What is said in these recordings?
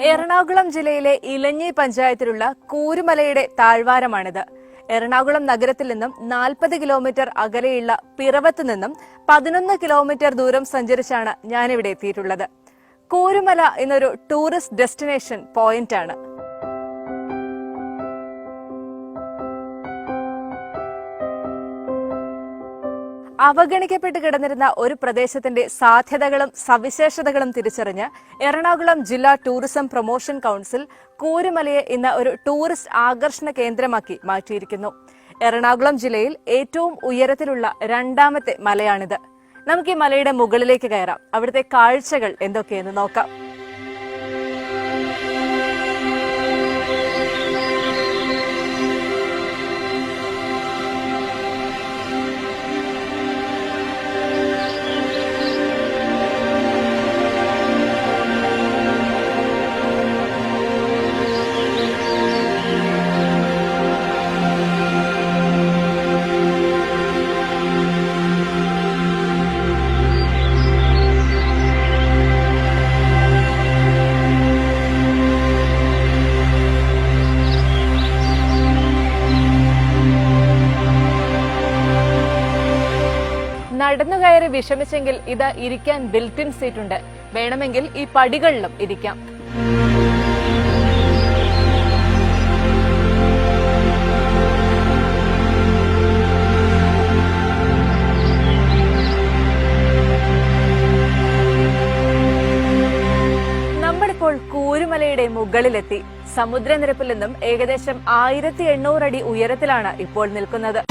എറണാകുളം ജില്ലയിലെ ഇലഞ്ഞി പഞ്ചായത്തിലുള്ള കൂരുമലയുടെ താഴ്വാരമാണിത്. എറണാകുളം നഗരത്തിൽ നിന്നും 40 കിലോമീറ്റർ അകലെയുള്ള പിറവത്ത് നിന്നും 11 കിലോമീറ്റർ ദൂരം സഞ്ചരിച്ചാണ് ഞാനിവിടെ എത്തിയിട്ടുള്ളത്. കൂരുമല എന്നൊരു ടൂറിസ്റ്റ് ഡെസ്റ്റിനേഷൻ പോയിന്റ് ആണ്. അവഗണിക്കപ്പെട്ട് കിടന്നിരുന്ന ഒരു പ്രദേശത്തിന്റെ സാധ്യതകളും സവിശേഷതകളും തിരിച്ചറിഞ്ഞ് എറണാകുളം ജില്ലാ ടൂറിസം പ്രൊമോഷൻ കൌൺസിൽ കൂരുമലയെ ഇന്ന് ഒരു ടൂറിസ്റ്റ് ആകർഷണ കേന്ദ്രമാക്കി മാറ്റിയിരിക്കുന്നു. എറണാകുളം ജില്ലയിൽ ഏറ്റവും ഉയരത്തിലുള്ള രണ്ടാമത്തെ മലയാണിത്. നമുക്ക് ഈ മലയുടെ മുകളിലേക്ക് കയറാം. അവിടുത്തെ കാഴ്ചകൾ എന്തൊക്കെയെന്ന് നോക്കാം. നടന്നുകയറി വിഷമിച്ചെങ്കിൽ ഇത് ഇരിക്കാൻ ബിൽറ്റിൻ സീറ്റ് ഉണ്ട്. വേണമെങ്കിൽ ഈ പടികളിലും ഇരിക്കാം. നമ്മളിപ്പോൾ കൂരുമലയുടെ മുകളിലെത്തി. സമുദ്രനിരപ്പിൽ നിന്നും ഏകദേശം 1800 അടി ഉയരത്തിലാണ് ഇപ്പോൾ നിൽക്കുന്നത്.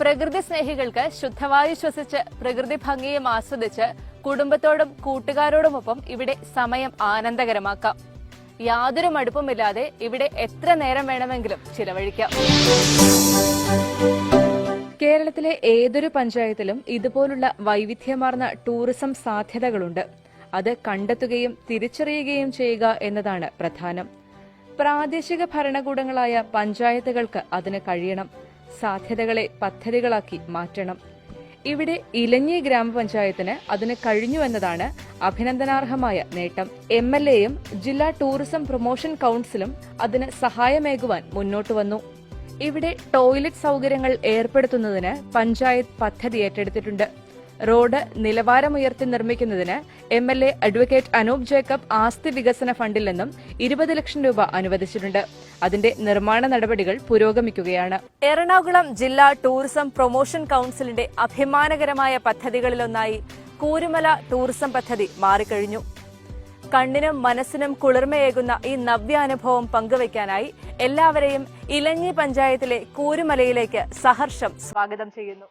പ്രകൃതി സ്നേഹികൾക്ക് ശുദ്ധവായു ശ്വസിച്ച് പ്രകൃതി ഭംഗിയും ആസ്വദിച്ച് കുടുംബത്തോടും കൂട്ടുകാരോടുമൊപ്പം ഇവിടെ സമയം ആനന്ദകരമാക്കാം. യാതൊരു മടുപ്പുമില്ലാതെ ഇവിടെ എത്ര നേരം വേണമെങ്കിലും ചിലവഴിക്കാം. കേരളത്തിലെ ഏതൊരു പഞ്ചായത്തിലും ഇതുപോലുള്ള വൈവിധ്യമാർന്ന ടൂറിസം സാധ്യതകളുണ്ട്. അത് കണ്ടെത്തുകയും തിരിച്ചറിയുകയും ചെയ്യുക എന്നതാണ് പ്രധാനം. പ്രാദേശിക ഭരണകൂടങ്ങളായ പഞ്ചായത്തുകൾക്ക് അതിന് കഴിയണം. സാധ്യതകളെ പദ്ധതികളാക്കി മാറ്റണം. ഇവിടെ ഇലഞ്ഞി ഗ്രാമപഞ്ചായത്തിന് അതിന് കഴിഞ്ഞു എന്നതാണ് അഭിനന്ദനാർഹമായ നേട്ടം. MLAയും ജില്ലാ ടൂറിസം പ്രൊമോഷൻ കൌൺസിലും അതിന് സഹായമേകുവാൻ മുന്നോട്ടു വന്നു. ഇവിടെ ടോയ്ലറ്റ് സൗകര്യങ്ങൾ ഏർപ്പെടുത്തുന്നതിന് പഞ്ചായത്ത് പദ്ധതി ഏറ്റെടുത്തിട്ടുണ്ട്. റോഡ് നിലവാരമുയർത്തി നിർമ്മിക്കുന്നതിന് MLA അഡ്വക്കേറ്റ് അനൂപ് ജേക്കബ് ആസ്തി വികസന ഫണ്ടിൽ നിന്നും 20 ലക്ഷം രൂപ അനുവദിച്ചിട്ടുണ്ട്. അതിന്റെ നിർമ്മാണ നടപടികൾ പുരോഗമിക്കുകയാണ്. എറണാകുളം ജില്ലാ ടൂറിസം പ്രൊമോഷൻ കൌൺസിലിന്റെ അഭിമാനകരമായ പദ്ധതികളിലൊന്നായി കൂരുമല ടൂറിസം പദ്ധതി മാറിക്കഴിഞ്ഞു. കണ്ണിനും മനസ്സിനും കുളിർമയേകുന്ന ഈ നവ്യാനുഭവം പങ്കുവയ്ക്കാനായി എല്ലാവരെയും ഇലഞ്ഞി പഞ്ചായത്തിലെ കൂരുമലയിലേക്ക് സഹർഷം സ്വാഗതം ചെയ്യുന്നു.